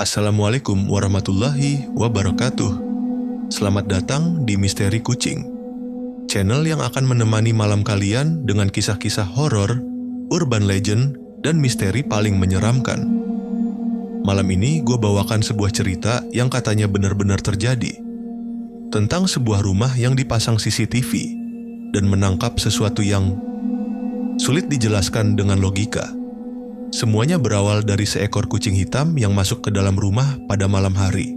Assalamualaikum warahmatullahi wabarakatuh. Selamat datang di Misteri Kucing, channel yang akan menemani malam kalian dengan kisah-kisah horor, urban legend, dan misteri paling menyeramkan. Malam ini gue bawakan sebuah cerita yang katanya benar-benar terjadi, tentang sebuah rumah yang dipasang CCTV dan menangkap sesuatu yang sulit dijelaskan dengan logika. Semuanya berawal dari seekor kucing hitam yang masuk ke dalam rumah pada malam hari.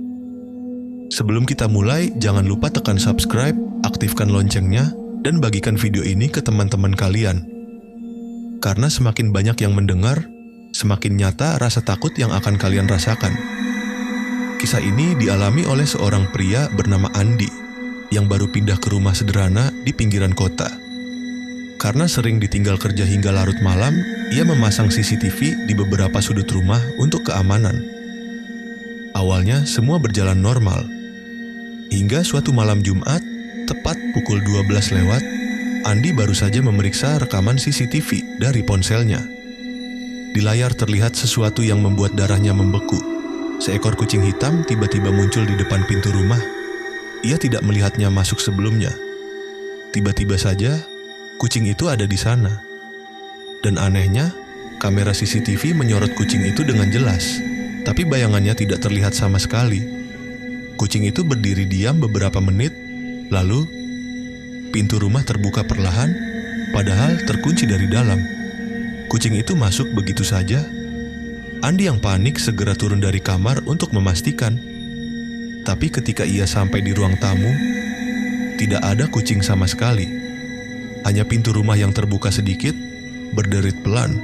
Sebelum kita mulai, jangan lupa tekan subscribe, aktifkan loncengnya, dan bagikan video ini ke teman-teman kalian. Karena semakin banyak yang mendengar, semakin nyata rasa takut yang akan kalian rasakan. Kisah ini dialami oleh seorang pria bernama Andi, yang baru pindah ke rumah sederhana di pinggiran kota. Karena sering ditinggal kerja hingga larut malam, ia memasang CCTV di beberapa sudut rumah untuk keamanan. Awalnya semua berjalan normal. Hingga suatu malam Jumat, tepat pukul 12 lewat, Andi baru saja memeriksa rekaman CCTV dari ponselnya. Di layar terlihat sesuatu yang membuat darahnya membeku. Seekor kucing hitam tiba-tiba muncul di depan pintu rumah. Ia tidak melihatnya masuk sebelumnya. Tiba-tiba saja, kucing itu ada di sana. Dan anehnya, kamera CCTV menyorot kucing itu dengan jelas, tapi bayangannya tidak terlihat sama sekali. Kucing itu berdiri diam beberapa menit, lalu pintu rumah terbuka perlahan, padahal terkunci dari dalam. Kucing itu masuk begitu saja. Andi yang panik segera turun dari kamar untuk memastikan. Tapi ketika ia sampai di ruang tamu, tidak ada kucing sama sekali. Hanya pintu rumah yang terbuka sedikit, berderit pelan.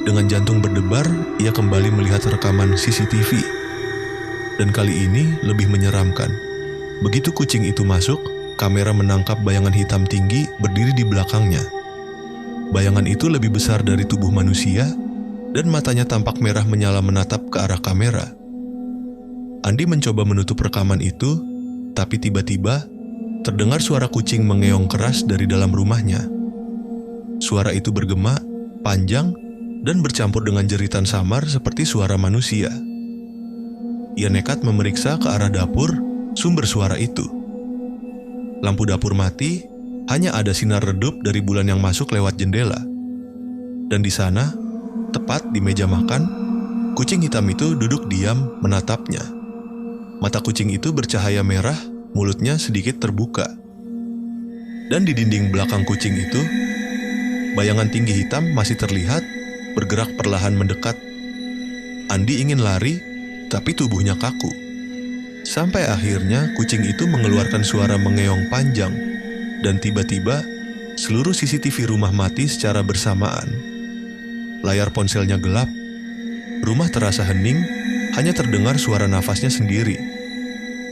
Dengan jantung berdebar, ia kembali melihat rekaman CCTV. Dan kali ini lebih menyeramkan. Begitu kucing itu masuk, kamera menangkap bayangan hitam tinggi berdiri di belakangnya. Bayangan itu lebih besar dari tubuh manusia, dan matanya tampak merah menyala menatap ke arah kamera. Andi mencoba menutup rekaman itu, tapi tiba-tiba terdengar suara kucing mengeong keras dari dalam rumahnya. Suara itu bergema, panjang, dan bercampur dengan jeritan samar seperti suara manusia. Ia nekat memeriksa ke arah dapur, sumber suara itu. Lampu dapur mati, hanya ada sinar redup dari bulan yang masuk lewat jendela. Dan di sana, tepat di meja makan, kucing hitam itu duduk diam menatapnya. Mata kucing itu bercahaya merah, mulutnya sedikit terbuka. Dan di dinding belakang kucing itu, bayangan tinggi hitam masih terlihat, bergerak perlahan mendekat. Andi ingin lari, tapi tubuhnya kaku. Sampai akhirnya kucing itu mengeluarkan suara mengeong panjang, dan tiba-tiba seluruh CCTV rumah mati secara bersamaan. Layar ponselnya gelap, rumah terasa hening, hanya terdengar suara nafasnya sendiri.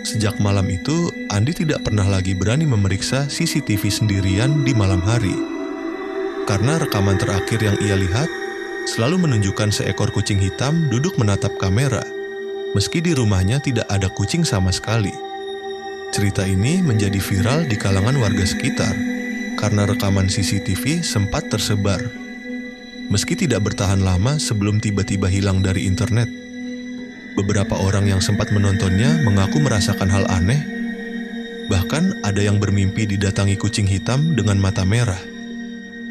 Sejak malam itu, Andi tidak pernah lagi berani memeriksa CCTV sendirian di malam hari. Karena rekaman terakhir yang ia lihat selalu menunjukkan seekor kucing hitam duduk menatap kamera, meski di rumahnya tidak ada kucing sama sekali. Cerita ini menjadi viral di kalangan warga sekitar, karena rekaman CCTV sempat tersebar. Meski tidak bertahan lama sebelum tiba-tiba hilang dari internet. Beberapa orang yang sempat menontonnya mengaku merasakan hal aneh. Bahkan ada yang bermimpi didatangi kucing hitam dengan mata merah.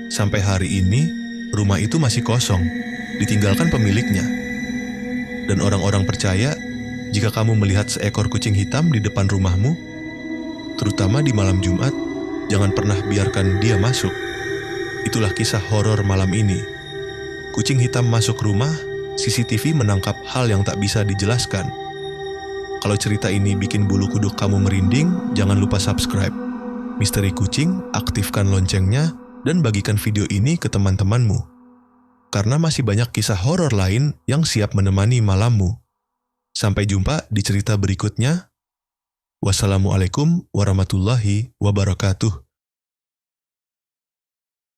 Sampai hari ini, rumah itu masih kosong, ditinggalkan pemiliknya. Dan orang-orang percaya, jika kamu melihat seekor kucing hitam di depan rumahmu, terutama di malam Jumat, jangan pernah biarkan dia masuk. Itulah kisah horor malam ini. Kucing hitam masuk rumah, CCTV menangkap hal yang tak bisa dijelaskan. Kalau cerita ini bikin bulu kuduk kamu merinding, jangan lupa subscribe Misteri Kucing, aktifkan loncengnya, dan bagikan video ini ke teman-temanmu. Karena masih banyak kisah horor lain yang siap menemani malammu. Sampai jumpa di cerita berikutnya. Wassalamualaikum warahmatullahi wabarakatuh.